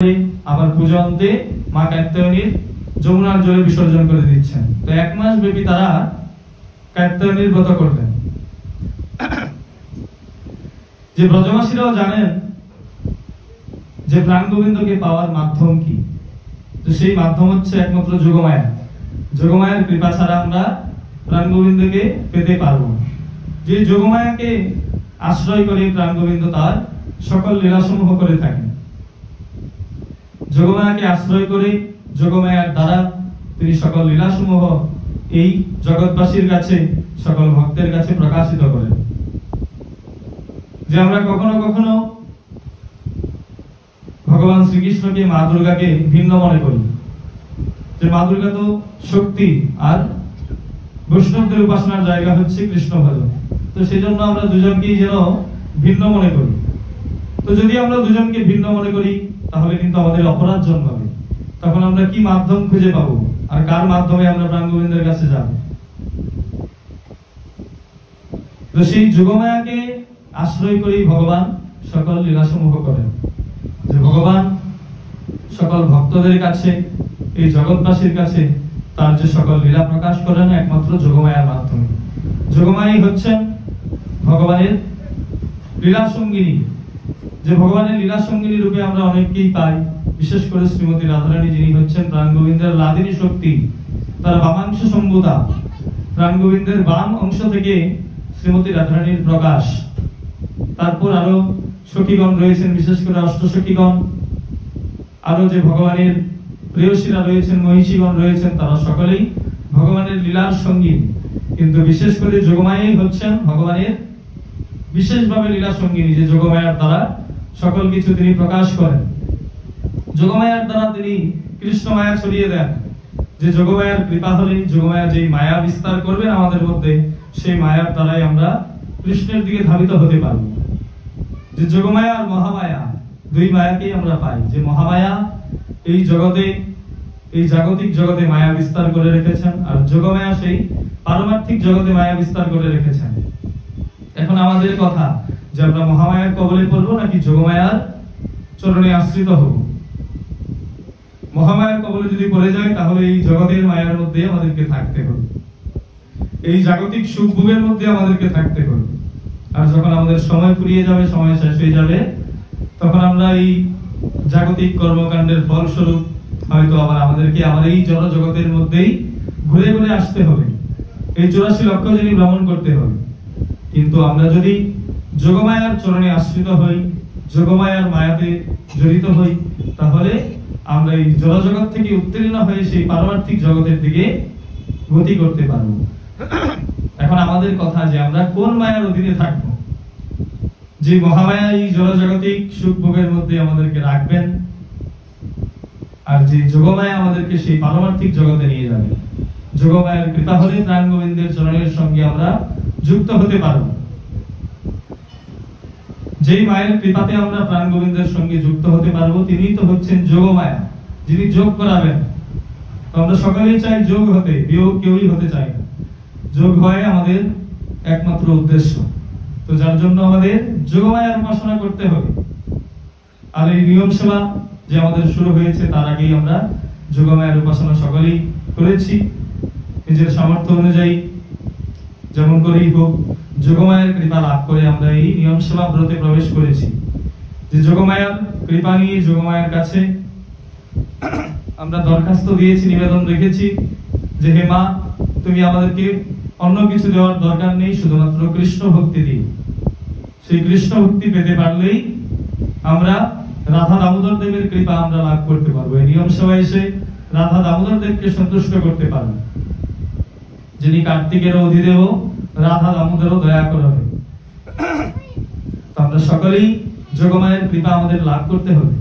আবার পুজো অন্তে মা কাত্যায়নীর যমুনার জলে বিসর্জন করে দিচ্ছেন। তো এক মাস ব্যাপী তারা কাত্যায়নীর ব্রত করলেন। যে ব্রজবাসীরাও জানেন যে প্রাণ গোবিন্দকে পাওয়ার মাধ্যম কি, তো সেই মাধ্যম হচ্ছে একমাত্র যোগমায়া। যোগমায়ার কৃপা ছাড়া আমরা প্রাণ গোবিন্দকে পেতে পারবো না। যে যোগমায়াকে আশ্রয় করে প্রাণ গোবিন্দ তার সকল লীলাসমূহ করে থাকেন। যোগমায়াকে আশ্রয় করে যোগমায়ার দ্বারা তিনি সকল লীলাসমূহ এই জগৎবাসীর কাছে সকল ভক্তের কাছে প্রকাশিত করেন। যে আমরা কখনো কখনো ভগবান শ্রীকৃষ্ণকে মা দুর্গাকে ভিন্ন মনে করি, যে মা দুর্গা তো শক্তি আর বৈষ্ণবদের উপাসনার জায়গা হচ্ছে কৃষ্ণ ভজন। তো সেই জন্য আমরা দুজনকেই যেন ভিন্ন মনে করি। তো যদি আমরা দুজনকে ভিন্ন মনে করি তাহলে কিন্তু আমাদের অপরাধ জন্মাবে। তখন আমরা কি মাধ্যম খুঁজে পাবো আর কার মাধ্যমে আমরা প্রাণ গোবিন্দের কাছে যাব? তো সেই যোগমায়াকে আশ্রয় করেই ভগবান সকল লীলাসমূহ করেন। যে ভগবান সকল ভক্তদের কাছে এই জগৎবাসীর কাছে তার যে সকল লীলা প্রকাশ করেন একমাত্র যোগমায়ার মাধ্যমে। যোগমায়াই হচ্ছেন ভগবানের লীলা সঙ্গিনী। যে ভগবানের লীলা সঙ্গিনী রূপে আমরা অনেককেই পাই, বিশেষ করে শ্রীমতী রাধারানী, যিনি হচ্ছেন প্রাণ গোবিন্দের লাদিনী শক্তি, তার বামাংশ সম্ভূতা। প্রাণ গোবিন্দের বাম অংশ থেকে শ্রীমতী রাধারানীর প্রকাশ। তারপর আরো সখীগণ রয়েছেন, বিশেষ করে অষ্টসখীগণ, আরো যে ভগবানের প্রেয়সীরা রয়েছেন, মহিষীগণ রয়েছেন, তারা সকলেই ভগবানের লীলার সঙ্গী। কিন্তু বিশেষ করে যোগমায়াই হচ্ছেন ভগবানের বিশেষভাবে লীলা সঙ্গিনী। যে যোগমায়ার দ্বারা সকল কিছু তিনি প্রকাশ করেন। যোগমায়ার দ্বারা তিনি কৃষ্ণ মায়া ছড়িয়ে দেন। যে যোগমায়ার কৃপা হলে যোগমায়া যে মায়া বিস্তার করবেন আমাদের মধ্যে, সেই মায়ার দ্বারাই আমরা কৃষ্ণের দিকে ধাবিত হতে পারব। যে যোগমায়া আর মহামায়া, দুই মায়াকেই আমরা পাই। যে মহামায়া এই জগতে, এই জাগতিক জগতে মায়া বিস্তার করে রেখেছেন, আর যোগমায়া সেই পারমার্থিক জগতে মায়া বিস্তার করে রেখেছেন। এখন আমাদের কথা যে আমরা মহামায়ার কবলে পড়বো নাকি যোগমায়ার চরণে আশ্রিত হব। মহামায়ার কবলে যদি পড়ে যায় তাহলে এই জগতের মায়ার মধ্যে আমাদেরকে থাকতে হবে, এই জাগতিক সুখ ভোগের মধ্যে আমাদেরকে থাকতে হবে। আর যখন আমাদের সময় ফুরিয়ে যাবে, সময় শেষ হয়ে যাবে, তখন আমরা এই জাগতিক কর্মকাণ্ডের ফলস্বরূপ হয়তো আবার আমাদেরকে আমাদের এই জড় জগতের মধ্যেই ঘুরে ঘুরে আসতে হবে, এই 84 লক্ষ জনই ভ্রমণ করতে হবে। কিন্তু আমরা যদি যোগমায়ার চরণে আশ্রিত হই, যোগমায়ার মায়াতে জড়িত হই, তাহলে আমরা এই জড় জগৎ থেকে উত্তীর্ণ হয়ে সেই পারমার্থিক জগতের দিকে গতি করতে পারব। এখন আমাদের কথা যে আমরা কোন মায়ার অধীনে থাকব। যে মহামায়া এই জড় জগতিক সুখ ভোগের মধ্যে আমাদেরকে রাখবেন, আর যে যোগমায়া আমাদেরকে সেই পারমার্থিক জগতে নিয়ে যাবে। যোগমায়ের কৃপা হলে প্রাণ গোবিন্দের চরণের সঙ্গে আমরা যুক্ত হতে পারব। যেই মায়ের কৃপাতে আমরা প্রাণ গোবিন্দের সঙ্গে যুক্ত হতে পারবো, তিনি তো হচ্ছেন যোগমায়া, যিনি যোগ করাবেন। তো আমরা সকলেই চাই যোগ হতে, বিয়োগ কেউই হতে চাই না। যোগ হয় আমাদের একমাত্র উদ্দেশ্য। তো যার জন্য আমাদের যোগমায়ার উপাসনা করতে হবে। আর এই নিয়ম সেবা যে আমাদের শুরু হয়েছে, তার আগেই আমরা যোগমায়ার উপাসনা সকলেই করেছি। নিজের সামর্থ্য অনুযায়ী যেমন করেই হোক, যোগমায়ার কৃপা লাভ করে আমরা এই নিয়ম সেবা ব্রতে প্রবেশ করেছি। যে যোগমায়ার কৃপা নিয়ে যোগমায়ার কাছে আমরা দরখাস্ত দিয়েছি, নিবেদন রেখেছি যে হে মা, তুমি আমাদেরকে অন্য কিছু দেওয়ার দরকার নেই, শুধুমাত্র কৃষ্ণ ভক্তি দিই। সেই কৃষ্ণ ভক্তি পেতে পারলেই আমরা রাধা দামোদর দেবের কৃপা আমরা লাভ করতে পারবো। এই নিয়ম সেবায় এসে রাধা দামোদর দেবকে সন্তুষ্ট করতে পারবো। যিনি কার্তিকের অধিদেব, রাধা দামোদরও দয়া করবে। আমরা সকলেই যোগমায়ের কৃপা আমাদের লাভ করতে হবে।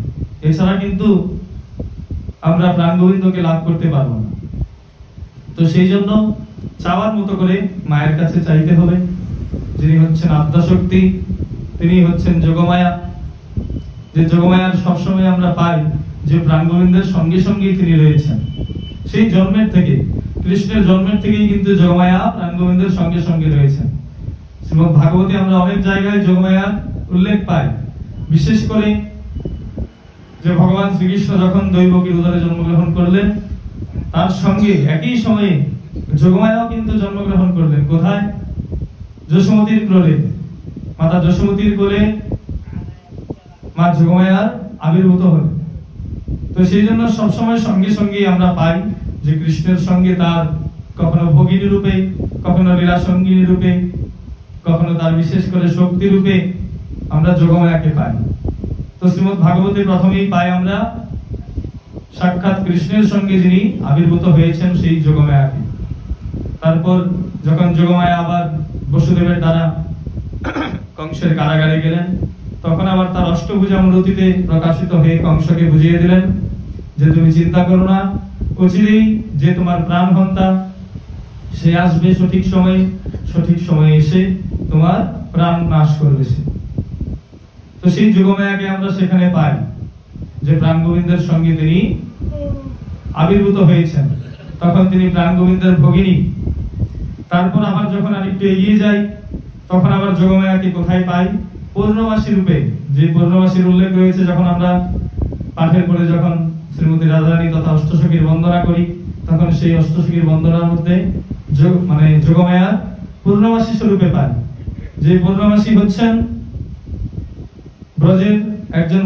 এছাড়া কিন্তু আমরা প্রাণ গোবিন্দকে লাভ করতে পারবো না। তো সেই জন্য চাওয়ার মতো করে মায়ের কাছে চাইতে হবে। যিনি হচ্ছেন আদ্যাশক্তি, তিনি হচ্ছেন যোগমায়া। যে যোগমায়ার সবসময় আমরা পাই যে প্রাণ গোবিন্দের সঙ্গে সঙ্গেই তিনি রয়েছেন। সেই জন্মের থেকে, কৃষ্ণের জন্মের থেকেই কিন্তু যোগমায়া প্রাণ গোবিন্দের সঙ্গে সঙ্গে রয়েছেন। শ্রীমদ্ ভাগবতে আমরা অনেক জায়গায় যোগমায়ার উল্লেখ পাই। বিশেষ করে যে ভগবান শ্রীকৃষ্ণ যখন দৈবকীর উদরে জন্মগ্রহণ করলেন, তার সঙ্গে একই সময়ে যোগমায়াও কিন্তু জন্মগ্রহণ করলেন। কোথায়? যশোমতীর কোলে। মাতা যশোমতীর কোলে মা যোগমায়ার আবির্ভূত হলেন। তো সেই জন্য সবসময় সঙ্গে সঙ্গে আমরা পাই যে কৃষ্ণের সঙ্গে তার কখনো ভগিনী রূপে, কখনো লীলা সঙ্গিনী রূপে, কখনো তার বিশেষ করে শক্তি রূপে আমরা যোগমায়াকে পাই। তো শ্রীমদ্ ভাগবতে প্রথমেই পাই আমরা সাক্ষাৎ কৃষ্ণের সঙ্গে যিনি আবির্ভূত হয়েছেন সেই যোগমায়াকে। তারপর যখন যোগমায়া আবার বসুদেবের দ্বারা কংসের কারাগারে গেলেন, তখন আবার তার অষ্টভুজা মূর্তিতে প্রকাশিত হয়ে কংসকে বুঝিয়ে দিলেন যে তুমি চিন্তা করো না, অচিরেই যে তোমার প্রাণহন্তা সে আসবে সঠিক সময়ে এসে তোমার প্রাণ নাশ করবে সে। তো সেই যোগমায়াকে আমরা সেখানে পাই যে প্রাণ গোবিন্দের সঙ্গে তিনি আবির্ভূত হয়েছেন, তখন তিনি প্রাণ গোবিন্দের ভগিনী। তারপর আবার যখন আরেকটু এগিয়ে যাই, তখন আবার যোগমায়াকে কোথায় পাই? পূর্ণমাসী রূপে। যে পূর্ণমাসীর উল্লেখ রয়েছে যখন আমরা পাঠের পরে যখন শ্রীমতী রাধারানী তথা অষ্টসখীর বন্দনা করি, তখন সেই অষ্টসখীর বন্দনার মধ্যে যোগমায়া পূর্ণমাসী স্বরূপে পাই। যে পূর্ণমাসী হচ্ছেন ব্রজের একজন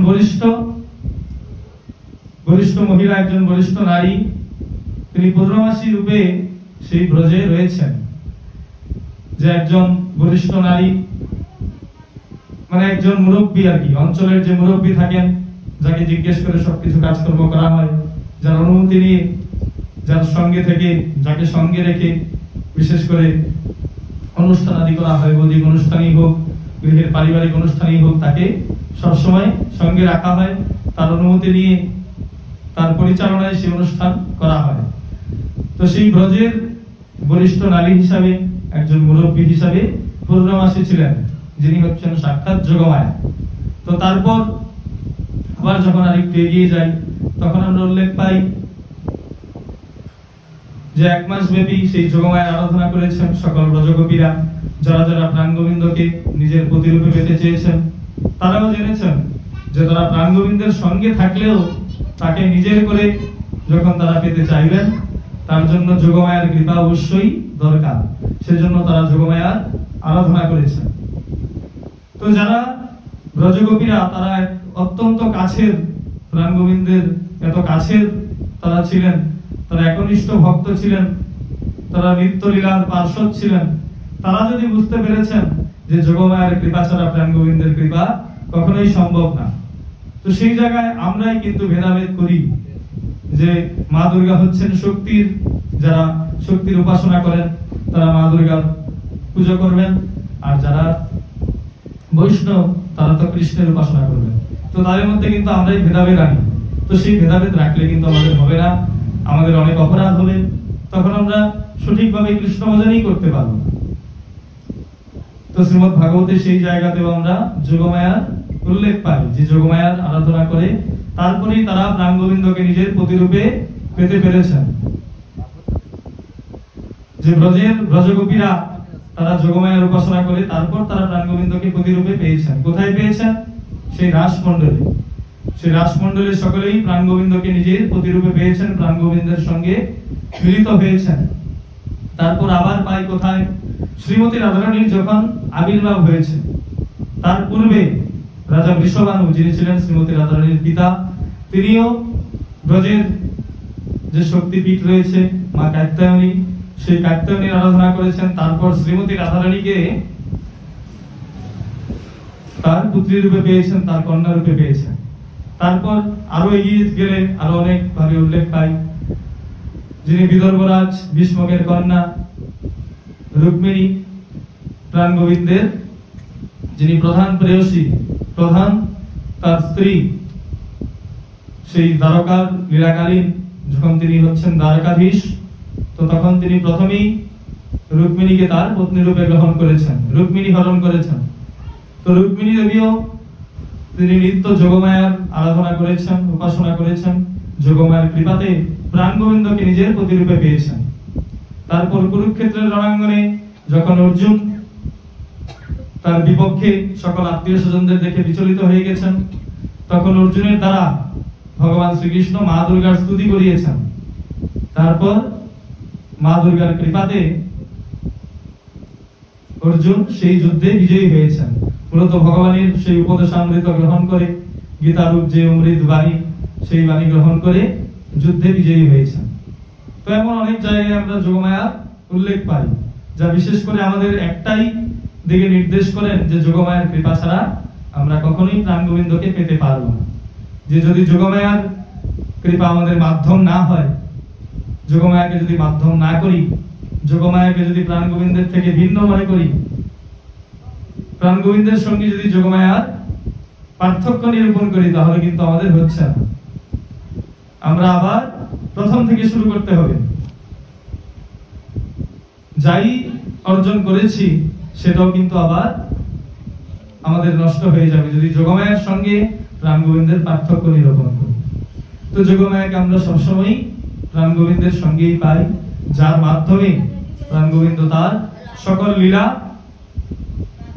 বরিষ্ঠ মহিলা, একজন বরিষ্ঠ নারী। তিনি পূর্ণমাসী রূপে সেই ব্রজে রয়েছেন। যে একজন বরিষ্ঠ নারী মানে একজন মুরব্বী আর কি, অঞ্চলের যে মুরব্বী থাকেন, যাকে জিজ্ঞেস করে সবকিছু কাজকর্ম করা হয়, যার অনুমতি নিয়ে, যার সঙ্গে থেকে, যাকে সঙ্গে রেখে বিশেষ করে অনুষ্ঠান আদি করা হয়, বৈদিক অনুষ্ঠানই হোক, গৃহের পারিবারিক অনুষ্ঠানই হোক, তাকে সবসময় সঙ্গে রাখা হয়। তার অনুমতি নিয়ে তার পরিচালনায় সেই অনুষ্ঠান করা হয়। তো সেই ব্রজের বরিষ্ঠ নারী হিসাবে, একজন মুরব্বী হিসাবে পূর্ণমাসী ছিলেন, যিনি হচ্ছেন সাক্ষাৎ যোগমায়া। তো তারপর আবার যখন আরেকটু এগিয়ে যাই, তখন আমরা উল্লেখ পাই যে 1 মাস ব্যাপী সেই যোগমায়ার আরাধনা করেছেন সকল ব্রজগোপীরা। যারা যারা প্রাণ গোবিন্দকে নিজের প্রতিরূপে পেতে চেয়েছেন, তারাও জেনেছেন যে তারা প্রাণ গোবিন্দের সঙ্গে থাকলেও তাকে নিজের করে যখন তারা পেতে চাইবেন, তার জন্য যোগমায়ার কৃপা অবশ্যই দরকার। সেজন্য তারা যোগমায়ার আরাধনা করেছেন। তো যারা ব্রজগোপীরা, তারা অত্যন্ত কাছের, প্রাণ গোবিন্দের এত কাছের তারা ছিলেন, তারা একনিষ্ঠ ভক্ত ছিলেন, তারা নিত্য লীলার পার্শ্বদ ছিলেন। তারা যদি বুঝতে পেরেছেন যে যোগমায়ার কৃপা ছাড়া প্রাণ গোবিন্দের কৃপা কখনোই সম্ভব না, তো সেই জায়গায় আমরাই কিন্তু ভেদাভেদ করি যে মা দুর্গা হচ্ছেন শক্তির, যারা শক্তির উপাসনা করেন তারা মা দুর্গার পুজো করবেন, আর যারা বৈষ্ণব তারা তো কৃষ্ণের উপাসনা করবেন। তো তাদের মধ্যে কিন্তু আমরাই ভেদাভেদ আনি। তো সেই ভেদাভেদ রাখলে কিন্তু আমাদের হবে না, আমাদের অনেক অপরাধ হবে, তখন আমরা সঠিকভাবে কৃষ্ণ ভজনই করতে পারবো না। তো শ্রীমদ্ ভাগবতে সেই জায়গাতেও আমরা যোগমায়ার উল্লেখ পাই যে যোগমায়ার আরাধনা করে তারপরেই তারা প্রাণ গোবিন্দকে নিজের প্রতিরূপে পেতে পেরেছেন। যে ব্রজগোপীরা তারা যোগমায়ার উপাসনা করে তারপর তারা প্রাণ গোবিন্দকে প্রতিরূপে পেয়েছেন। কোথায় পেয়েছেন? সেই রাসমণ্ডলে। সেই রাসমণ্ডলে সকলেই প্রাণ গোবিন্দকে নিজের প্রতিরূপে পেয়েছেন, প্রাণ গোবিন্দের সঙ্গে মিলিত হয়েছেন। তারপর আবার পাই কোথায়? শ্রীমতী রাধারানীর যখন আবির্ভাব হয়েছে, তার পূর্বে রাজা বৃষভানু, যিনি ছিলেন শ্রীমতী রাধারানীর পিতা, তিনিও ব্রজের যে শক্তিপীঠ রয়েছে মা কাত্যায়নী, সেই কাত্যায়নীর আরাধনা করেছেন। তারপর শ্রীমতী রাধারানীকে তার পুত্রী রূপে পেয়েছেন, তার কন্যা রূপে পেয়েছেন। তারপর আরো এগিয়ে গেলে আরো অনেক ভাবে উল্লেখ পাই, যিনি বিদর্ভরাজ ভীষ্মকের কন্যা রুক্মিণী, প্রাণ গোবিন্দের যিনি প্রধান প্রেয়সী, প্রধান তার স্ত্রী, সেই দ্বারকার লীলাকালীন যখন তিনি হচ্ছেন দ্বারকাধীশ, তো তখন তিনি প্রথমেই রুক্মিণীকে তার পত্নী রূপে গ্রহণ করেছেন, রুক্মিণী হরণ করেছেন। তো রুক্মিণী দেবীও তিনি নিত্য যোগমায়ার আরাধনা করেছেন, উপাসনা করেছেন, যোগমায়ার কৃপাতে প্রাণ গোবিন্দকে নিজের প্রতিরূপে পেয়েছেন। তারপর কুরুক্ষেত্রের রণাঙ্গনে যখন অর্জুন তার বিপক্ষে সকল আত্মীয় স্বজনদের দেখে বিচলিত হয়ে গেছেন, তখন অর্জুনের দ্বারা ভগবান শ্রীকৃষ্ণ মা দুর্গার স্তুতি করিয়েছেন। তারপর মা দুর্গার কৃপাতে অর্জুন সেই যুদ্ধে বিজয়ী হয়েছেন। মূলত ভগবানের সেই উপদেশামৃত গ্রহণ করে, গীতারূপ যে অমৃত বাণী, সেই বাণী গ্রহণ করে যুদ্ধে বিজয়ী হয়েছেন। তো এমন অনেক জায়গায় আমরা যোগমায়ার উল্লেখ পাই, যা বিশেষ করে আমাদের একটাই দিকে নির্দেশ করেন যে যোগমায়ার কৃপা ছাড়া আমরা কখনোই প্রাণ গোবিন্দকে পেতে পারবো না। যে যদি যোগমায়ার কৃপা আমাদের মাধ্যম না হয়, যোগমায়াকে যদি মাধ্যম না করি, যোগমায়াকে যদি প্রাণ গোবিন্দের থেকে ভিন্ন মনে করি, প্রাণ গোবিন্দের সঙ্গে যদি যোগমায়ার পার্থক্য নিরূপণ করি, তাহলে কিন্তু আমাদের হচ্ছে না। আমরা আবার প্রথম থেকে শুরু করতে হবে। যাই অর্জন করেছি সেটাও কিন্তু আবার আমাদের নষ্ট হয়ে যাবে যদি যোগমায়ার সঙ্গে প্রাণ গোবিন্দের পার্থক্য নিরূপণ করি। তো যোগমায়াকে আমরা সবসময় প্রাণ গোবিন্দের সঙ্গেই পাই, যার মাধ্যমে প্রাণ গোবিন্দ তার সকল লীলা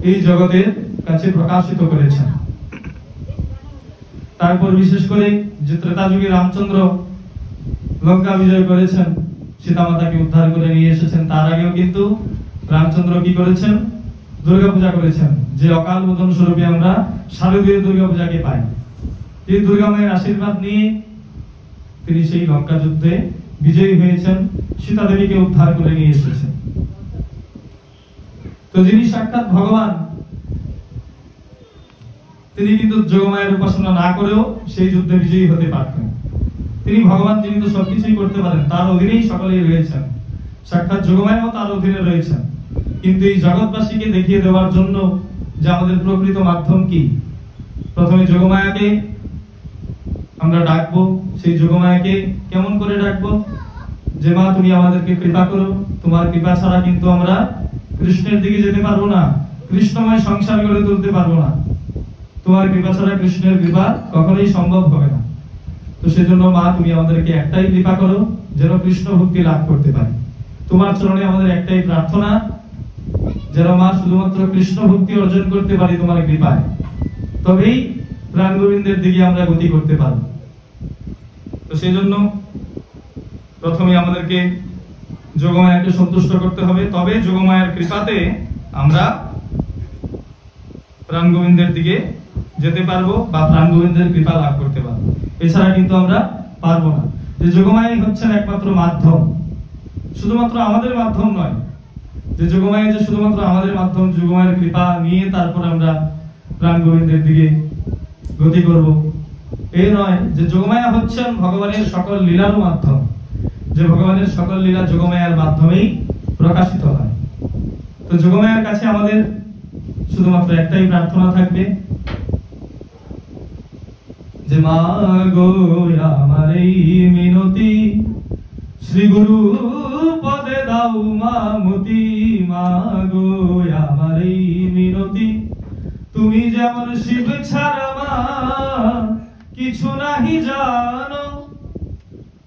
এই জগতের কাছে প্রকাশিত করেছেন। তারপর বিশেষ করে যে ত্রেতা যুগে রামচন্দ্র লঙ্কা বিজয় করেছেন, সীতা মাতাকে উদ্ধার করে নিয়ে এসেছেন, তার আগেও কিন্তু রামচন্দ্র কি করেছেন? দুর্গা পূজা করেছেন। যে অকাল বোধন স্বরূপে আমরা শারদীয় দুর্গা পূজাকে পাই। এই দুর্গা মায়ের আশীর্বাদ নিয়ে তিনি সেই লঙ্কা যুদ্ধে বিজয়ী হয়েছেন, সীতা দেবীকে উদ্ধার করে নিয়ে এসেছেন। তো যিনি সাক্ষাৎ ভগবান, তিনি কিন্তু যোগমায়ের উপাসনা না করেও সেই যুদ্ধে বিজয়ী হতে পারতেন। তিনি ভগবান, তিনি তো সবকিছুই করতে পারেন, তার অধীনেই সকলেই রয়েছেন। সাক্ষাৎ যোগমায়াও তার অধীনে রয়েছেন। কিন্তু এই জগৎবাসীকে দেখিয়ে দেওয়ার জন্য যে আমাদের প্রকৃত মাধ্যম কি, প্রথমে যোগমায়াকে আমরা ডাকবো। সেই যোগমায়াকে কেমন করে ডাকবো? যে মা তুমি আমাদেরকে কৃপা করো, তোমার কৃপা ছাড়া কিন্তু আমরা কৃষ্ণের দিকে যেতে পারবো না, কৃষ্ণময় সংসার গড়ে তুলতে পারবো না। তোমার কৃপা ছাড়া কৃষ্ণের কৃপা কখনোই সম্ভব হবে না। তো সেজন্য মা তুমি আমাদেরকে একটাই কৃপা করো, যেন কৃষ্ণ ভক্তি লাভ করতে পারি। তোমার চরণে আমাদের একটাই প্রার্থনা, যেন মা শুধুমাত্র কৃষ্ণ ভক্তি অর্জন করতে পারি তোমার কৃপায়, তবেই প্রাণ গোবিন্দের দিকে আমরা গতি করতে পারব। তো সেই জন্য প্রথমে আমাদেরকে যোগমায়াকে সন্তুষ্ট করতে হবে, তবে যোগমায়ার কৃপাতে আমরা প্রাণ গোবিন্দের দিকে যেতে পারবো বা প্রাণ গোবিন্দের কৃপা লাভ করতে পারবো। এছাড়া কিন্তু আমরা পারবো না। যে যোগমায়াই হচ্ছেন একমাত্র মাধ্যম, শুধুমাত্র আমাদের মাধ্যম নয়। যে যোগমায়া যে শুধুমাত্র আমাদের মাধ্যম, যোগমায়ের কৃপা নিয়ে তারপর আমরা প্রাণ গোবিন্দের দিকে গতি করব, এই নয়। যে যোগমায়া হচ্ছেন ভগবানের সকল লীলার মাধ্যম, যে ভগবানের সকল লীলা যোগমায়ার মাধ্যমেই প্রকাশিত হয়। তো যোগমায়ার কাছে আমাদের শুধুমাত্র একটাই প্রার্থনা থাকবে, যে মা গো আমার এই মিনতি, শ্রী গুরু পদে দাও মা মতি। মা গো আমার এই মিনতি, তুমি যেমন শিব ছাড়া মা কিছু নাহি জানো।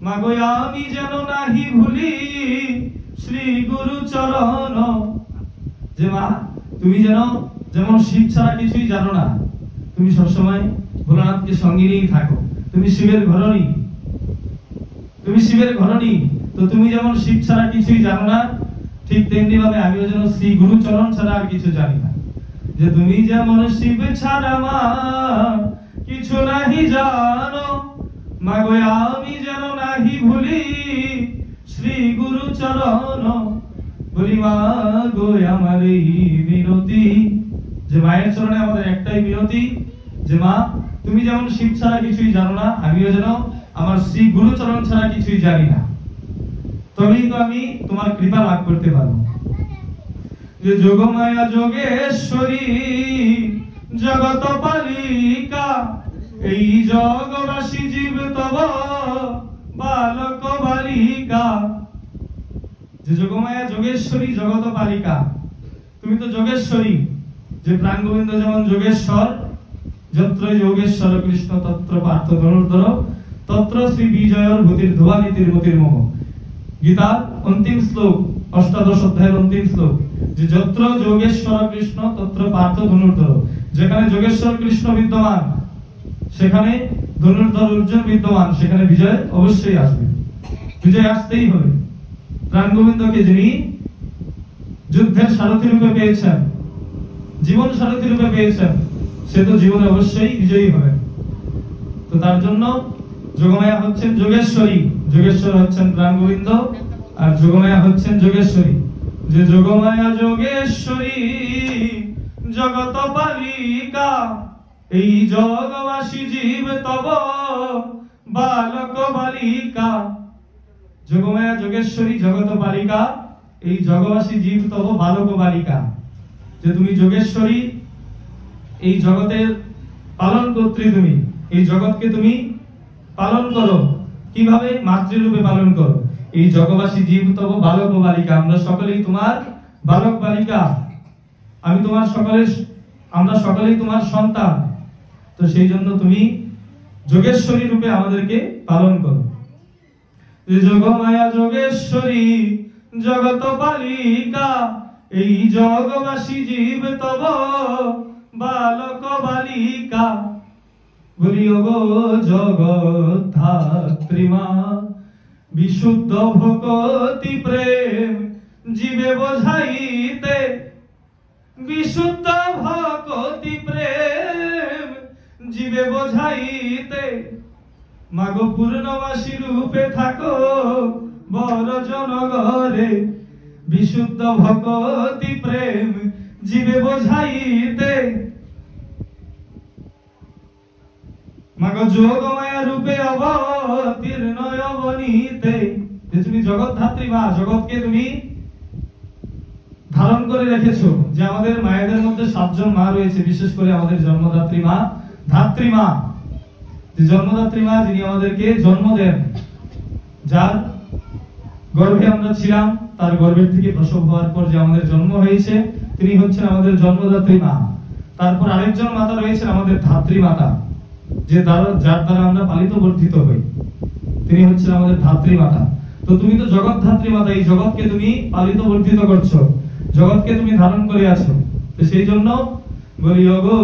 মা গো আমি যেন নাহি ভুলি শ্রী গুরু চরণ। যে মা তুমি যেমন শিব ছাড়া কিছুই জানো না, তুমি সবসময় ভোলানাথকে সঙ্গে নিয়েই থাকো, তুমি শিবের ঘরণী, তুমি শিবের ঘরণী। তো তুমি যেমন শিব ছাড়া কিছুই জানো না, ঠিক তেমনি ভাবে আমিও যেন শ্রী গুরু চরণ ছাড়া আর কিছু জানি না। যে তুমি যেমন শিব ছাড়া মা কিছু নাহি জানো, মা গো আমি যেন নাহি ভুলি শ্রী গুরু চরণ। বলি মা গো আমার এই মিনতি, যে মায়ের চরণে আমাদের একটাই মিনতি, যে মা তুমি যেমন শিব ছাড়া কিছুই জানো না, আমিও যেন আমার শ্রী গুরু চরণ ছাড়া কিছুই জানি না, তবেই তো আমি তোমার কৃপা লাভ করতে পারবো। যে যোগমায়া যোগেশ্বরী জগত পালিকা, এই জগবাসী জীব তব বালক বালিকা। যে যোগমায়া যোগেশ্বরী জগত পালিকা, তুমি তো যোগেশ্বরী। যে প্রাণ গোবিন্দ যেমন যোগেশ্বর, যত্র যোগেশ্বর কৃষ্ণ তত্র পার্থ ধনুর্ধর, তত্র শ্রী বিজয়র ভূতির ধোয়া নীতির মতির মোহ। গীতার অন্তিম শ্লোক, অষ্টাদশ অধ্যায়ের অন্তিম শ্লোক, যে যত্র যোগেশ্বর কৃষ্ণ তত্র পার্থ ধনুর্ধর। যেখানে যোগেশ্বর কৃষ্ণ বিদ্যমান, সেখানে ধনুর্ধর অর্জুন বিদ্যমান, সেখানে বিজয় অবশ্যই আসবে, বিজয় আসতেই হবে। প্রাণ গোবিন্দকে যিনি যুদ্ধের সারথী রূপে পেয়েছেন, জীবন সারথী রূপে পেয়েছেন, সে তো জীবনে অবশ্যই বিজয়ী হবে। তো তার জন্য যোগমায়া হচ্ছেন যোগেশ্বরী, যোগেশ্বর হচ্ছেন প্রাণ গোবিন্দ, আর যোগমায়া হচ্ছেন যোগেশ্বরী। যে যোগমায়া যোগেশ্বরী জগত পালিকা, এই জগবাসী জীব তব বালক বালিকা। যোগমায়া যোগেশ্বরী জগত পালিকা, এই জগবাসী জীব তব বালক বালিকা। যে তুমি যোগেশ্বরী, এই জগতের পালন কর্ত্রী, তুমি এই জগৎকে তুমি পালন করো। কিভাবে? মাতৃরূপে পালন করো। এই জগবাসী জীব তব বালক বালিকা, আমরা সকলেই তোমার বালক বালিকা, আমি তোমার আমরা সকলেই তোমার সন্তান। তো সেই জন্য তুমি যোগেশ্বরী রূপে আমাদেরকে পালন করো। যোগমায়া যোগেশ্বরী জগত পালিকা, এই জগবাসী জীব তব বালক বালিকা। বলিও গো জগদ্ধাত্রী মা, বিশুদ্ধ ভকতি প্রেম জীবে বোঝাইতে, বিশুদ্ধ ভকতি প্রেম জীবে বোঝাইতে। মাগো পূর্ণবাসী রূপে থাকো বরজনগরে, বিশুদ্ধ ভকতি প্রেম জীবে বোঝাইতে। মাগো যোগমায়া রূপে অবতীর্ণ অবনীতে। যে তুমি জগৎধাত্রী মা, জগৎকে তুমি ধারণ করে রেখেছো। যে আমাদের মায়েদের মধ্যে 7 জন মা রয়েছে, বিশেষ করে আমাদের জন্মদাত্রী মা, ধাত্রী মা। যে জন্মদাত্রী মা, যিনি আমাদেরকে জন্ম দেন, যার গর্ভে আমরা ছিলাম, তার গর্ভের থেকে প্রসব হওয়ার পর যে আমাদের জন্ম হয়েছে, তিনি হচ্ছেন আমাদের জন্মদাত্রী মা। তারপর আরেকজন মাতা রয়েছেন আমাদের ধাত্রী মাতা, যে যার দ্বারা আমরা পালিত বর্ধিত হই, তিনি হচ্ছেন আমাদের ধাত্রী মাতা। তো তুমি তো জগৎ ধাত্রী মাতা, এই জগৎকে তুমি পালিত বর্ধিত করছো, জগৎকে তুমি ধারণ করে আছো। তো সেই জন্য বলিও গো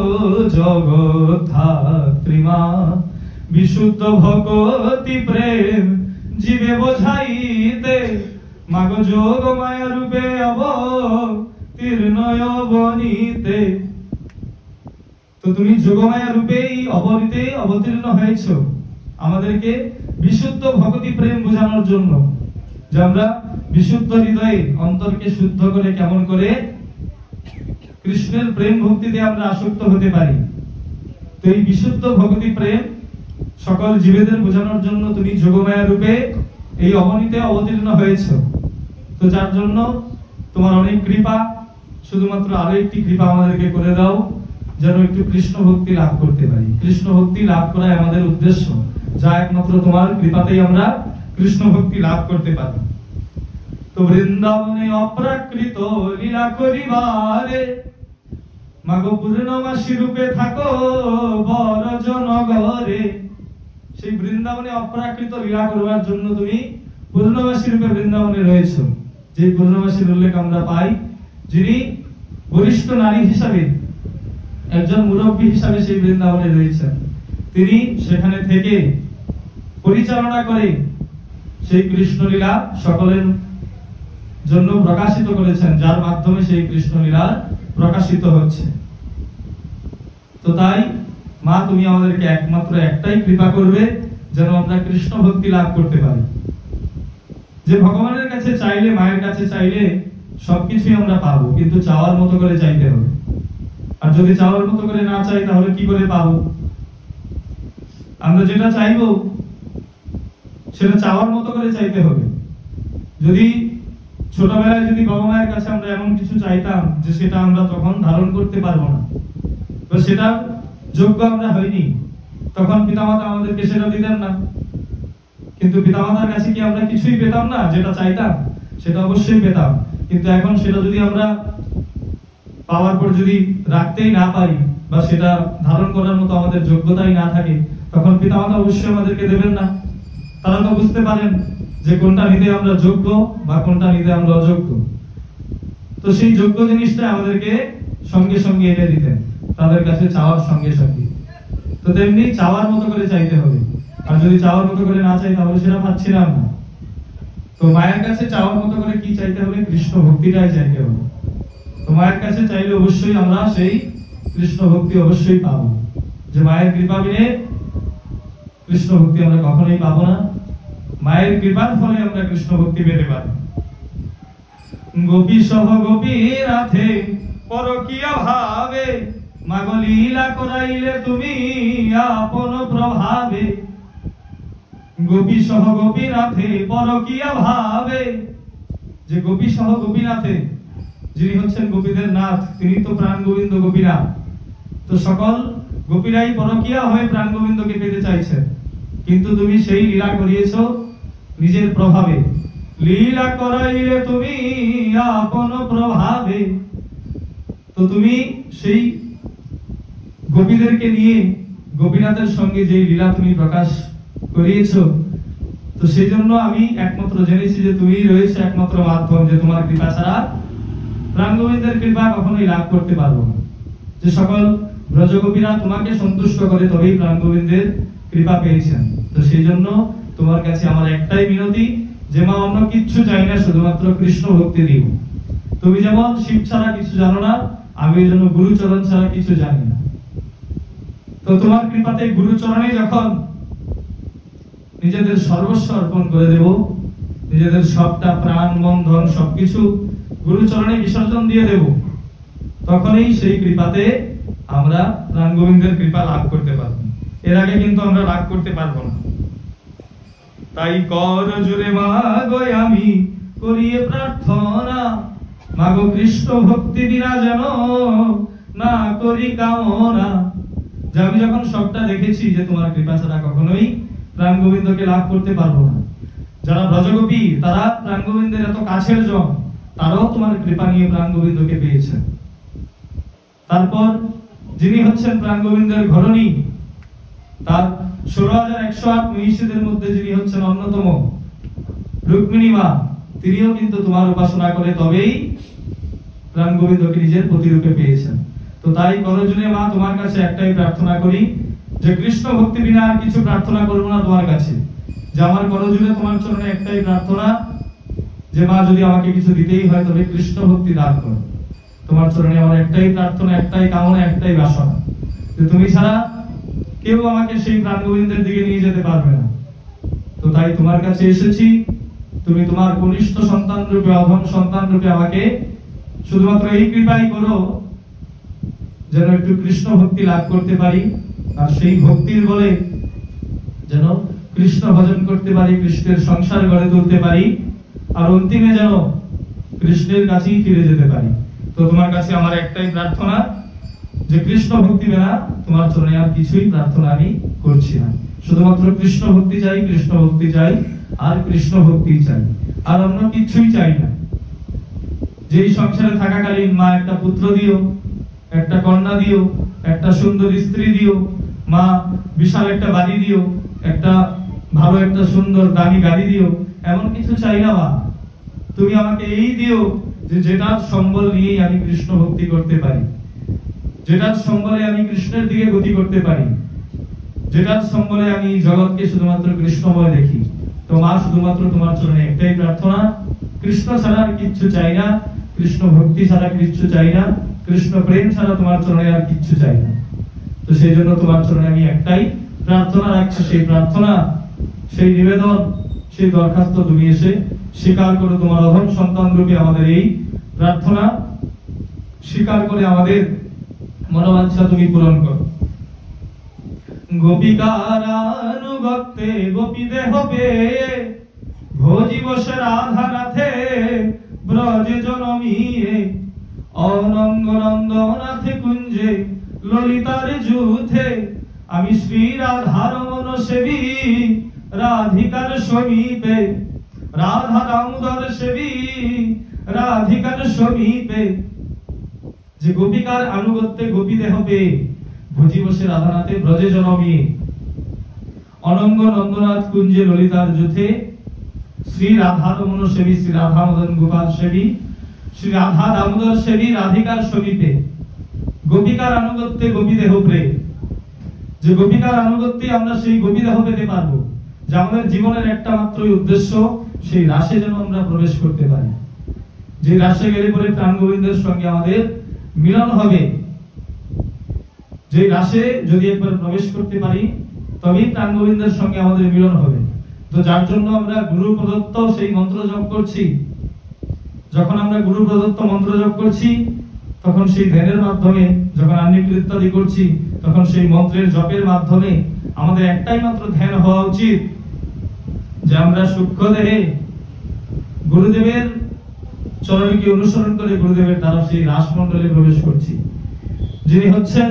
জগদ্ধাত্রী মা, বিশুদ্ধ ভকতি প্রেম জীবে বোঝাইতে। মাগো যোগমায়া রূপে অবতীর্ণ অবনীতে। তো তুমি যোগমায়া রূপেই অবতীর্ণ হয়েছো আমাদেরকে বিশুদ্ধ ভক্তি প্রেম বোঝানোর জন্য, যে আমরা বিশুদ্ধ হৃদয়ে অন্তরকে শুদ্ধ করে কেমন করে কৃষ্ণের প্রেম ভক্তিতে আমরা আসক্ত হতে পারি। তো এই বিশুদ্ধ ভক্তি প্রেম সকল জীবেদের বোঝানোর জন্য তুমি যোগমায়া রূপে এই অবনীতে অবতীর্ণ হয়েছো। তো যার জন্য তোমার অনেক কৃপা, শুধুমাত্র আরো একটি কৃপা আমাদেরকে করে দাও, যেন একটু কৃষ্ণ ভক্তি লাভ করতে পারি। কৃষ্ণ ভক্তি লাভ করাই আমাদের উদ্দেশ্য, যা একমাত্র তোমার কৃপাতেই আমরা কৃষ্ণ ভক্তি লাভ করতে পারি। তো বৃন্দাবনে অপ্রাকৃত লীলা করিবারে, মাগো পূর্ণমাসী রূপে থাকো বরজনগরে। সেই বৃন্দাবনে অপ্রাকৃত লীলা করবার জন্য তুমি পূর্ণমাসী রূপে বৃন্দাবনে রয়েছো। যে পূর্ণমাসীর উল্লেখ আমরা পাই, যিনি বরিষ্ঠ নারী হিসাবে, একজন মুরব্বী হিসাবে সেই বৃন্দাবনে রয়েছেন। তিনি সেখানে থেকে পরিচালনা করে সেই কৃষ্ণলীলা সকলের জন্য প্রকাশিত করেছেন, যার মাধ্যমে সেই কৃষ্ণলীলা প্রকাশিত হচ্ছে। তো তাই মা, তুমি আমাদেরকে একমাত্র একটাই কৃপা করবে, যেন আমরা কৃষ্ণ ভক্তি লাভ করতে পারি। যে ভগবানের কাছে চাইলে, মায়ের কাছে চাইলে সবকিছুই আমরা পাবো, কিন্তু চাওয়ার মতো করে চাইতে হবে। আর যদি চাওয়ার মতো করে না চাই, তাহলে কি করে পাবো? আমরা যেটা চাইবো সেটা চাওয়ার মতো করে চাইতে হবে। যদি ছোটবেলায় যদি বাবা মায়ের কাছে আমরা এমন কিছু চাইতাম যে সেটা আমরা তখন ধারণ করতে পারবো না, তো সেটা যোগ্য আমরা হইনি, তখন পিতামাতা আমাদেরকে সেটা দিতেন না। কিন্তু পিতামাতার কাছে কি আমরা কিছুই পেতাম না? যেটা চাইতাম সেটা অবশ্যই পেতাম, কিন্তু এখন সেটা যদি আমরা পাওয়ার পর যদি রাখতেই না পারি, বা সেটা ধারণ করার মতো আমাদের যোগ্যতাই না থাকে, তখন পিতামাতা অবশ্যই আমাদেরকে দেবেন না। তারা তো বুঝতে পারেন যে কোনটা নিতে আমরা যোগ্য বা কোনটা নিতে আমরা অযোগ্য। তো সেই যোগ্য জিনিসটা আমাদেরকে সঙ্গে সঙ্গে এনে দিতেন, তাদের কাছে চাওয়ার সঙ্গে সঙ্গে। তো তেমনি চাওয়ার মতো করে চাইতে হবে, আর যদি চাওয়ার মতো করে না চাই তাহলে সেটা পাচ্ছিলাম না। তো মায়ের কাছে চাওয়ার মতো করে কি চাইতে হবে? কৃষ্ণ ভক্তিটাই চাইতে হবে। তো মায়ের কাছে চাইলে অবশ্যই আমরা সেই কৃষ্ণ ভক্তি অবশ্যই পাবো। যে মায়ের কৃপা বিনে কৃষ্ণ ভক্তি আমরা কখনোই পাবো না, মায়ের কৃপার ফলে আমরা কৃষ্ণ ভক্তি পেতে পারি। গোপী সহ গোপী রাধে পরকীয়া ভাবে, মাগো লীলা করাইলে তুমি আপন প্রভাবে। গোপী সহ গোপীনাথে পরকীয়া ভাবে, যে গোপী সহ গোপীনাথে, যিনি হচ্ছেন গোপীদের নাথ, তিনি তো প্রাণ গোবিন্দ গোপীনাথ। তো সকল গোপীরাই পরকীয়া হয়ে প্রাণ গোবিন্দকে পেতে চাইছেন, কিন্তু তুমি সেই লীলা করিয়েছো নিজের প্রভাবে। লীলা করাইলে তুমি আপন প্রভাবে, তো তুমি সেই গোপীদেরকে নিয়ে গোপীনাথের সঙ্গে যে লীলা তুমি প্রকাশ করিয়েছো, তো সেই জন্য আমি একমাত্র জেনেছি যে তুমি রয়েছে একমাত্র মাধ্যম, যে তোমার কৃপা ছাড়া প্রাণ গোবিন্দের কৃপা কখনোই লাভ করতে পারবো না। যে সকল ব্রজগোপীরা তোমাকে সন্তুষ্ট করে তবেই প্রাণ গোবিন্দের কৃপা পেয়েছেন। তো সেই জন্য তোমার কাছে আমার একটাই মিনতি, যে মা অন্য কিচ্ছু চাই না, শুধুমাত্র কৃষ্ণ ভক্তি দিও। তুমি যেমন শিব ছাড়া কিছু জানো না, আমি এই জন্য গুরুচরণ ছাড়া কিছু জানি না। তো তোমার কৃপাতে গুরুচরণে যখন নিজেদের সর্বস্ব অর্পণ করে দেব, নিজেদের সবটা প্রাণ মন ধন সবকিছু গুরুচরণে বিসর্জন দিয়ে দেব, তখনই সেই কৃপাতে আমরা প্রাণ গোবিন্দের কৃপা লাভ করতে পারবো। এর আগে কিন্তু আমরা লাভ করতে পারবো না। তাই কর জুড়ে মাগো আমি করিয়ে প্রার্থনা, মাগো কৃষ্ণ ভক্তি বিনা যেন না করি কামনা। যে আমি যখন সবটা দেখেছি যে তোমার কৃপা ছাড়া কখনোই প্রাণ গোবিন্দকে লাভ করতে পারবো না। যারা ব্রজগোপী তারা প্রাণ গোবিন্দের এত কাছের জন, তারাও তোমার কৃপা নিয়ে প্রাণ গোবিন্দকে পেয়েছেন। তারপর যিনি হচ্ছেন প্রাণ গোবিন্দের ঘরণী, তার 16,108 মহিষীদের মধ্যে যিনি হচ্ছেন অন্যতম রুক্মিণী মা, তিনিও কিন্তু তোমার উপাসনা করে তবেই প্রাণ গোবিন্দকে নিজের প্রতিরূপে পেয়েছেন। তো তাই করজুড়ে মা তোমার কাছে একটাই প্রার্থনা করি, যে কৃষ্ণ ভক্তি বিনা আর কিছু প্রার্থনা করবো না তোমার কাছে। যে আমার করজুড়ে তোমার চরণে একটাই প্রার্থনা, যে মা যদি আমাকে কিছু দিতেই হয় তবে কৃষ্ণ ভক্তি দান করো। তোমার চরণে আমার একটাই প্রার্থনা, একটাই কামনা, একটাই বাসনা, যে তুমি ছাড়া কেউ আমাকে সেই প্রাণ গোবিন্দের দিকে নিয়ে যেতে পারবে না। তো তাই তোমার কাছে এসেছি, তুমি তোমার কনিষ্ঠ সন্তান রূপে, অধম সন্তান রূপে আমাকে শুধুমাত্র এই কৃপাই করো যেন একটু কৃষ্ণ ভক্তি লাভ করতে পারি, আর সেই ভক্তির বলে যেন কৃষ্ণ ভজন করতে পারি, কৃষ্ণের সংসার গড়ে তুলতে পারি, আর অন্তিমে যেন কৃষ্ণের কাছেই ফিরে যেতে পারি। তো তোমার কাছে আমার একটাই প্রার্থনা, যে কৃষ্ণ ভক্তি বিনা তোমার চরণে আর কিছুই প্রার্থনা আমি করছি না। শুধুমাত্র কৃষ্ণ ভক্তি চাই, কৃষ্ণ ভক্তি চাই, আর কৃষ্ণ ভক্তি চাই, আর অন্য কিছুই চাই না। যেই সংসারে থাকাকালীন মা একটা পুত্র দিও, একটা কন্যা দিও, একটা সুন্দর স্ত্রী দিও, মা বিশাল একটা বাড়ি দিও, একটা ভালো একটা সুন্দর দামি গাড়ি দিও, এমন কিছু চাই না মা। তুমি আমাকে এই দিও যে যেটার সম্বল নিয়েই আমি কৃষ্ণ ভক্তি করতে পারি, যেটার সম্বলে আমি কৃষ্ণের দিকে গতি করতে পারি, যেটার সম্বলে আমি জগৎকে শুধুমাত্র কৃষ্ণময় দেখি। তো মা শুধুমাত্র তোমার চরণে একটাই প্রার্থনা, কৃষ্ণ ছাড়া আর কিচ্ছু চাই না, কৃষ্ণ ভক্তি ছাড়া কিচ্ছু চাই না, কৃষ্ণ প্রেম ছাড়া তোমার চরণে আর কিচ্ছু চাই না। তো সেই জন্য তোমার চরণে আমি একটাই প্রার্থনা রাখছি, সেই প্রার্থনা, সেই নিবেদন, সেই দরখাস্ত তুমি এসে স্বীকার করো। তোমার অধম সন্তান রূপে আমাদের এই প্রার্থনা স্বীকার করে আমাদের মনোবাঞ্ছা তুমি পূরণ করো। গোপিকারানুগত্যে গোপী দেহ পেয়ে ভোজি বসে রাধা নাথে ব্রজে জনমিয়ে, অনঙ্গ নন্দনাথে কুঞ্জে ললিতার যুথে, আমি শ্রী রাধার মন সেবী রাধিকার সমীপে, রাধা দামোদর সেবী রাধিকার সমীপে। যে গোপিকার আনুগত্যে গোপী দেহ পেয়ে ভোজি বসে রাধানাথে ব্রজে জনমিয়ে, অনঙ্গ নন্দনাথ কুঞ্জে ললিতার যুথে, শ্রী রাধার মন সেবী, শ্রী রাধা মদন গোপাল সেবী, শ্রী রাধা দামোদর সেবী রাধিকার সমীপে। গোপিকার আনুগত্যে গোপী দেহ প্রেম, যে গোপিকার আনুগত্যে আমরা সেই গোপী দেহ পেতে পারবো, যে আমাদের জীবনের একটা মাত্রই উদ্দেশ্য সেই রাসে যেন আমরা প্রবেশ করতে পারি, যে রাসে গেলে পরে প্রাণ গোবিন্দের সঙ্গে আমাদের মিলন হবে। যে রাসে যদি একবার প্রবেশ করতে পারি তবেই প্রাণ গোবিন্দের সঙ্গে আমাদের মিলন হবে। তো যার জন্য আমরা গুরু প্রদত্ত সেই মন্ত্র জপ করছি। যখন আমরা গুরু প্রদত্ত মন্ত্র জপ করছি তখন সেই ধ্যানের মাধ্যমে, যখন আহ্নিক ইত্যাদি করছি তখন সেই মন্ত্রের জপের মাধ্যমে আমাদের একটাই মাত্র ধ্যান হওয়া উচিত যে আমরা সূক্ষ্ম দেহে গুরুদেবের চরণকে অনুসরণ করে গুরুদেবের দ্বারা সেই রাসমণ্ডলে প্রবেশ করছি। যিনি হচ্ছেন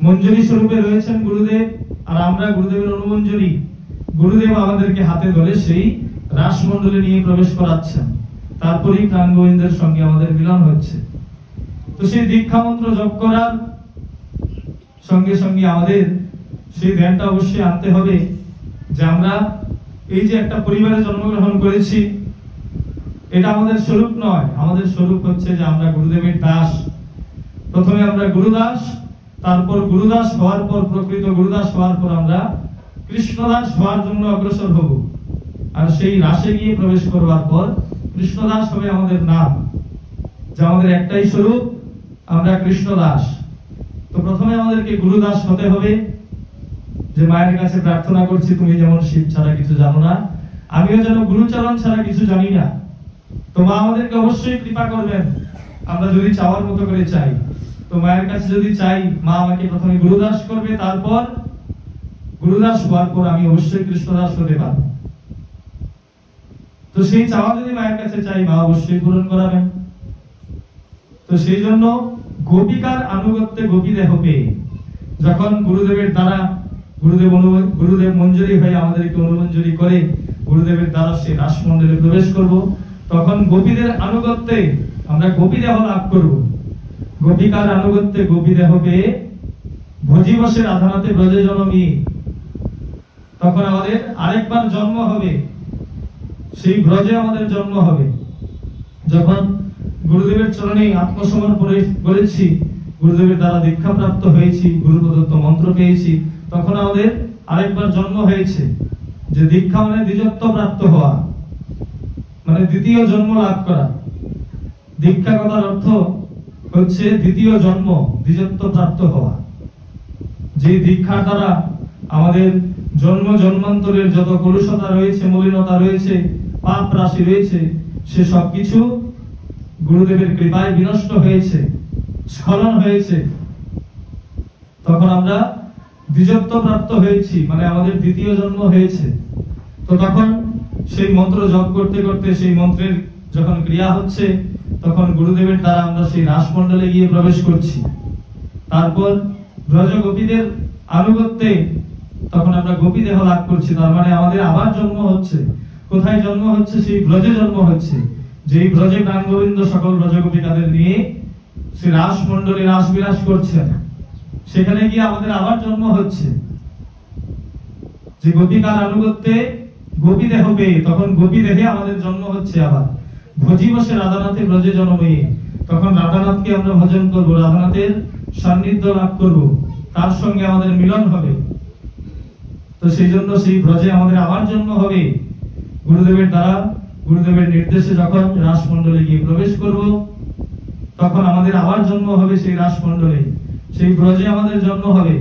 মঞ্জুরি স্বরূপে রয়েছেন গুরুদেব, আর আমরা গুরুদেবের অনুমঞ্জুরি। গুরুদেব আমাদেরকে হাতে ধরে সেই রাসমণ্ডলে নিয়ে প্রবেশ করাচ্ছেন, তারপরেই প্রাণ গোবিন্দের সঙ্গে আমাদের মিলন হচ্ছে। তো সেই দীক্ষা মন্ত্র জপ করার সঙ্গে সঙ্গে আমাদের সেই ধ্যানটা অবশ্যই আনতে হবে যে আমরা এই যে একটা পরিবারে জন্মগ্রহণ করেছি, এটা আমাদের স্বরূপ নয়। আমাদের স্বরূপ হচ্ছে যে আমরা গুরুদেবের দাস। প্রথমে আমরা গুরুদাস, তারপর গুরুদাস হওয়ার পর, প্রকৃত গুরুদাস হওয়ার পর আমরা কৃষ্ণদাস হওয়ার জন্য অগ্রসর হব। আর সেই রাসে গিয়ে প্রবেশ করবার পর কৃষ্ণদাস হবে আমাদের নাম, যে আমাদের একটাই স্বরূপ, আমরা কৃষ্ণদাস। তো প্রথমে আমাদেরকে গুরুদাস হতে হবে। যে মায়ের কাছে প্রার্থনা করছি, তুমি যেমন শিব ছাড়া কিছু জানো না, আমিও যেন গুরুচরণ ছাড়া কিছু জানি না। তো মা আমাদেরকে অবশ্যই কৃপা করবেন আমরা যদি চাওয়ার মতো করে চাই। তো মায়ের কাছে যদি চাই, মা আমাকে প্রথমে গুরুদাস করবে, তারপর গুরুদাস হওয়ার পর আমি অবশ্যই কৃষ্ণদাস হতে পারবো। তো সেই চাওয়া যদি মায়ের কাছে চাই, মা অবশ্যই পূরণ করাবেন। তো সেই জন্য গোপিকার আনুগত্যে গোপী দেহ পেয়ে যখন গুরুদেবের দ্বারা গুরুদেব মঞ্জুরি হয়ে আমাদেরকে অনুমঞ্জুরি করে গুরুদেবের দ্বারা সেই রাসমণ্ডলে প্রবেশ করব, তখন গোপীদের আনুগত্যে আমরা গোপী দেহ লাভ করব। গোপিকার আনুগত্যে গোপী দেহ পেয়ে ভজি বসে রাধানাথে ব্রজে জনমী, তখন আমাদের আরেকবার জন্ম হবে, সেই ব্রজে আমাদের জন্ম হবে। যখন গুরুদেবের চরণে আত্মসমর্পণ করেছি, গুরুদেবের দ্বারা দীক্ষা প্রাপ্ত হয়েছি, গুরু প্রদত্ত মন্ত্র পেয়েছি, তখন আমাদের আরেকবার জন্ম হয়েছে। যে দীক্ষা মানে দ্বিজত্ব প্রাপ্ত হওয়া, মানে দ্বিতীয় জন্ম লাভ করা। দীক্ষা কথার অর্থ হচ্ছে দ্বিতীয় জন্ম, দ্বিজত্ব প্রাপ্ত হওয়া। যে দীক্ষার দ্বারা আমাদের জন্ম জন্মান্তরের যত কলুষতা রয়েছে, মলিনতা রয়েছে, পাপ রাশি রয়েছে, সে সবকিছু গুরুদেবের কৃপায় বিনষ্ট হয়েছে, স্খলন হয়েছে। তখন আমরা দ্বিজত্ব প্রাপ্ত হয়েছি, মানে আমাদের দ্বিতীয় জন্ম হয়েছে। তো তখন সেই মন্ত্র জপ করতে করতে, সেই মন্ত্রের যখন ক্রিয়া হচ্ছে, তখন গুরুদেবের দ্বারা আমরা সেই রাসমণ্ডলে গিয়ে প্রবেশ করছি। তারপর ব্রজ গোপীদের আনুগত্যে তখন আমরা গোপী দেহ লাভ করছি। তার মানে আমাদের আবার জন্ম হচ্ছে। কোথায় জন্ম হচ্ছে? সেই ব্রজে জন্ম হচ্ছে। যেই ব্রজে প্রাণ গোবিন্দ সকল ব্রজ গোপিকাদের নিয়ে সেই রাসমণ্ডলে রাস বিলাস করছেন, সেখানে গিয়ে আমাদের আবার জন্ম হচ্ছে। যে গোপিকার আনুগত্যে গোপী দেহ পেয়ে তখন গোপী দেহে আমাদের জন্ম হচ্ছে আবার। ভজি বসে রাধানাথে ব্রজে জনমে, তখন রাধানাথকে আমরা ভজন করব, রাধানাথের সান্নিধ্য লাভ করব, তার সঙ্গে আমাদের মিলন হবে। তো সেই জন্য সেই ব্রজে আমাদের আবার জন্ম হবে। গুরুদেবের দ্বারা, গুরুদেবের নির্দেশে যখন রাসমণ্ডলে গিয়ে প্রবেশ করব, তখন আমাদের আবার জন্ম হবে সেই রাসমণ্ডলে, সেই ব্রজে আমাদের জন্ম হবে।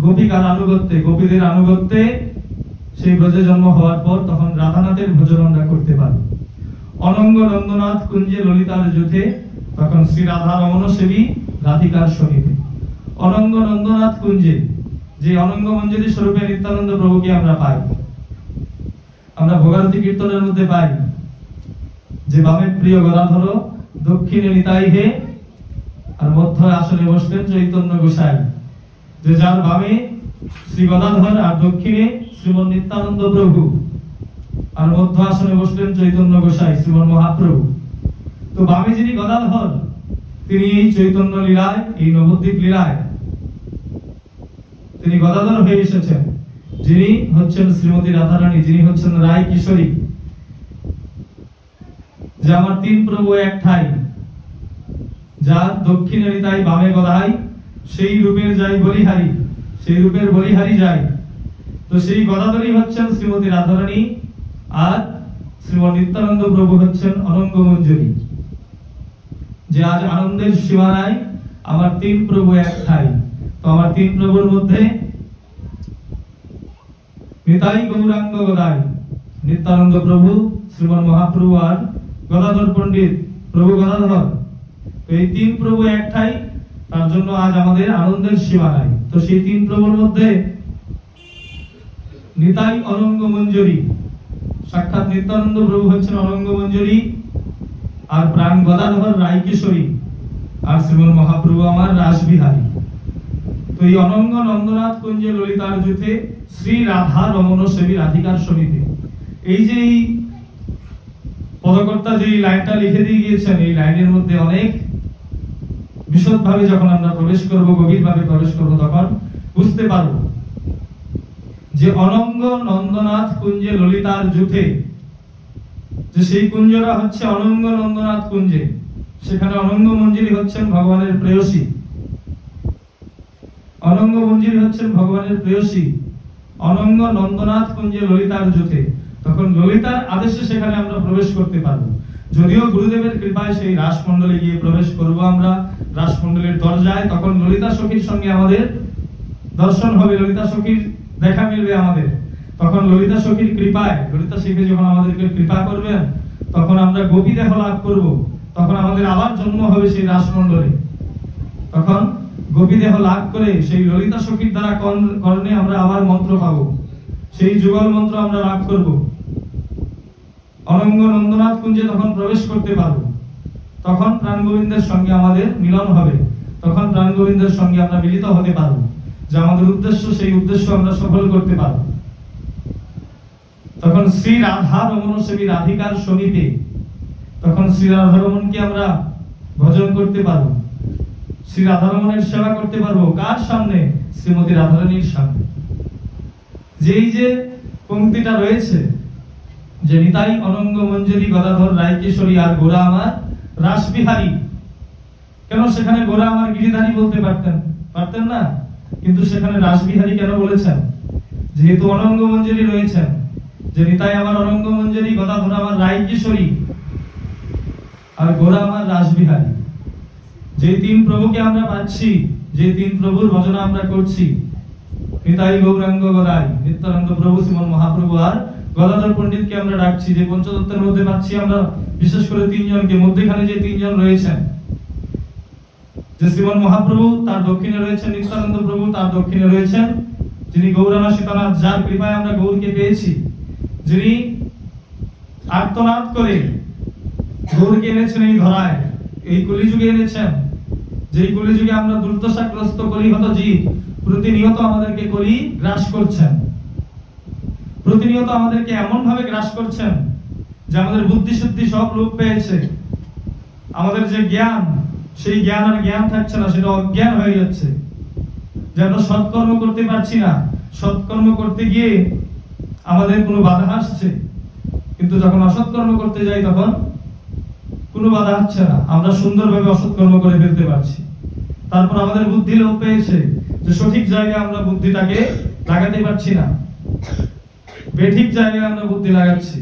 গোপিকার আনুগত্যে, গোপীদের আনুগত্যে সেই ব্রজে জন্ম হওয়ার পর তখন রাধানাথের ভজন আমরা করতে পারি। অনঙ্গ নন্দনাথ কুঞ্জে ললিতার যুথে, তখন শ্রী রাধা রমণ সেবী রাধিকার সহিতে। অনঙ্গ নন্দনাথ কুঞ্জে, যে অনঙ্গ মঞ্জুরি স্বরূপে নিত্যানন্দ প্রভুকে আমরা পাই, আমরা ভোগারতি কীর্তনের মধ্যে পাই যে বামে প্রিয় গদাধর, দক্ষিণে নিতাই হে, আর মধ্য আসনে বসলেন চৈতন্য গোসাই। যে যার বামে শ্রী গদাধর আর দক্ষিণে শ্রীমন নিত্যানন্দ প্রভু, আর মধ্য আসনে বসলেন চৈতন্য গোসাই শ্রীমন মহাপ্রভু। তো বামে যিনি গদাধর, তিনি এই চৈতন্য লীলায়, এই নবদ্বীপ লীলায় তিনি গদাধর হয়ে এসেছেন। যিনি হচ্ছেন শ্রীমতী রাধারানী, যিনি হচ্ছেন রায় কিশোরী। যে আমার তিন প্রভু এক ঠাই, যার দক্ষিণে নিতাই বামে গদাই, সেই রূপের যাই বলিহারি। সেই রূপের বলিহারি যায়। তো সেই গদাধরী হচ্ছেন শ্রীমতী রাধারানী, আর শ্রীমৎ নিত্যানন্দ প্রভু হচ্ছেন অনঙ্গ মঞ্জুরি। যে আজ আনন্দের সীমা নাই, আমার তিন প্রভু এক ঠাই। তো আমার তিন প্রভুর মধ্যে নিতাই গৌরাঙ্গ গদাই, নিত্যানন্দ প্রভু, শ্রীমৎ মহাপ্রভু আর গদাধর পণ্ডিত প্রভু গদাধর। তো এই তিন প্রভু এক ঠাই, তার জন্য আজ আমাদের আনন্দের সীমা নাই। তো সেই তিন প্রভুর মধ্যে নিতাই অনঙ্গ মঞ্জুরি, সাক্ষাৎ নিত্যানন্দ প্রভু হচ্ছেন অনঙ্গ মঞ্জুরি, আর প্রাণ গদাধর রায় কিশোরী, আর শ্রীমৎ মহাপ্রভু আমার রাসবিহারী। তো এই অনঙ্গ নন্দনাথ কুঞ্জে ললিতার যুথে শ্রী রাধা রমণ সেবী রাধিকার সমিতি। এই যে পদকর্তা যে লাইনটা লিখে দিয়ে গিয়েছেন, এই লাইনের মধ্যে অনেক বিশদভাবে যখন আমরা প্রবেশ করব, গভীরভাবে প্রবেশ করব, তখন বুঝতে পারব যে অনঙ্গ নন্দনাথ কুঞ্জে ললিতার যুথে, যে সেই কুঞ্জটা হচ্ছে অনঙ্গ নন্দনাথ কুঞ্জে, সেখানে অনঙ্গ মঞ্জুরি হচ্ছেন ভগবানের প্রেয়সী। অনঙ্গ মঞ্জুরি হচ্ছেন ভগবানের প্রেয়সী। অনঙ্গ নন্দনাথ কুঞ্জে ললিতার যুথে, তখন ললিতার আদেশে সেখানে আমরা প্রবেশ করতে পারবো। যদিও গুরুদেবের কৃপায় সেই রাসমণ্ডলে গিয়ে প্রবেশ করব আমরা, রাসমণ্ডলের দরজায়, তখন ললিতা সখীর সঙ্গে আমাদের দর্শন হবে, ললিতা সখীর দেখা মিলবে আমাদের। তখন ললিতা সখীর কৃপায়, ললিতা সখী যখন আমাদেরকে কৃপা করবেন, তখন আমরা গোপী দেহ লাভ করব। তখন আমাদের আবার জন্ম হবে সেই রাসমণ্ডলে। তখন গোপী দেহ লাভ করে সেই ললিতা সখীর দ্বারা কর্ণে আমরা আবার মন্ত্র পাবো, সেই যুগল মন্ত্র আমরা লাভ করব। অনঙ্গ নন্দনাথ কুঞ্জে তখন প্রবেশ করতে পারবো। তখন প্রাণ গোবিন্দের সঙ্গে আমাদের মিলন হবে, তখন প্রাণ গোবিন্দের সঙ্গে আমরা মিলিত হতে পারবো। যে আমাদের উদ্দেশ্য, সেই উদ্দেশ্য আমরা সফল করতে পারবো। তখন শ্রী রাধা রমণ সেবী রাধিকার সমীপে, তখন শ্রী রাধা রমণকে আমরা ভজন করতে পারবো, শ্রী রাধা রমণের সেবা করতে পারবো। কার সামনে? শ্রীমতী রাধারানীর সামনে। যেই যে পংক্তিটা রয়েছে, যে নিতাই অনঙ্গ মঞ্জুরি গদাধর রায় কিশোরী, আর গোরা আমার রাসবিহারী। কেন সেখানে গোরা আমার গিরিধারী বলতে পারতেন না, কিন্তু সেখানে রাসবিহারী কেন বলেছেন? যেহেতু অনঙ্গ মঞ্জুরি রয়েছেন, যে নিতাই আমার অনঙ্গ মঞ্জুরি, গদাধর আমার রায় কিশোরী, আর গোরা আমার রাসবিহারী। যে তিন প্রভুকে আমরা পাচ্ছি, যে তিন প্রভুর ভজনা আমরা করছি, নিতাই গৌরাঙ্গ গদাই, নিত্যানন্দ প্রভু, শ্রীমৎ মহাপ্রভু আর গদাধর পণ্ডিতকে আমরা ডাকছি। যে পঞ্চতত্ত্বের মধ্যে পাচ্ছি আমরা বিশেষ করে তিনজনকে, মধ্যখানে যে তিনজন রয়েছেন, যে শ্রীমৎ মহাপ্রভু, তার দক্ষিণে রয়েছেন নিত্যানন্দ প্রভু, তার দক্ষিণে রয়েছেন যিনি গৌরানা সীতানাথ, যার কৃপায় আমরা গৌরকে পেয়েছি, যিনি আর্তনাদ করে গৌরকে এনেছেন এই ধরায়, এই কলিযুগে এনেছেন। যে কলিযুগে আমরা দুর্দশাগ্রস্ত কলিহত জীব, প্রতিনিয়ত আমাদেরকে কলি গ্রাস করছেন, প্রতিনিয়ত আমাদেরকে এমন ভাবে গ্রাস করছেন যে আমাদের বুদ্ধি শুদ্ধি সব লোপ পেয়েছে। আমাদের যে জ্ঞান, সেই জ্ঞান আর জ্ঞান থাকছে না, সেটা অজ্ঞান হয়ে যাচ্ছে। যে আমরা সৎকর্ম করতে পারছি না, সৎকর্ম করতে গিয়ে আমাদের কোনো বাধা আসছে, কিন্তু যখন অসৎকর্ম করতে যাই তখন কোনো বাধা হচ্ছে না, আমরা সুন্দরভাবে অসৎকর্ম করে ফেলতে পারছি। তারপর আমাদের বুদ্ধি লোপ পেয়েছে, যে সঠিক জায়গায় আমরা বুদ্ধিটাকে লাগাতে পারছি না, বেঠিক জায়গায় আমরা বুদ্ধি লাগাচ্ছি।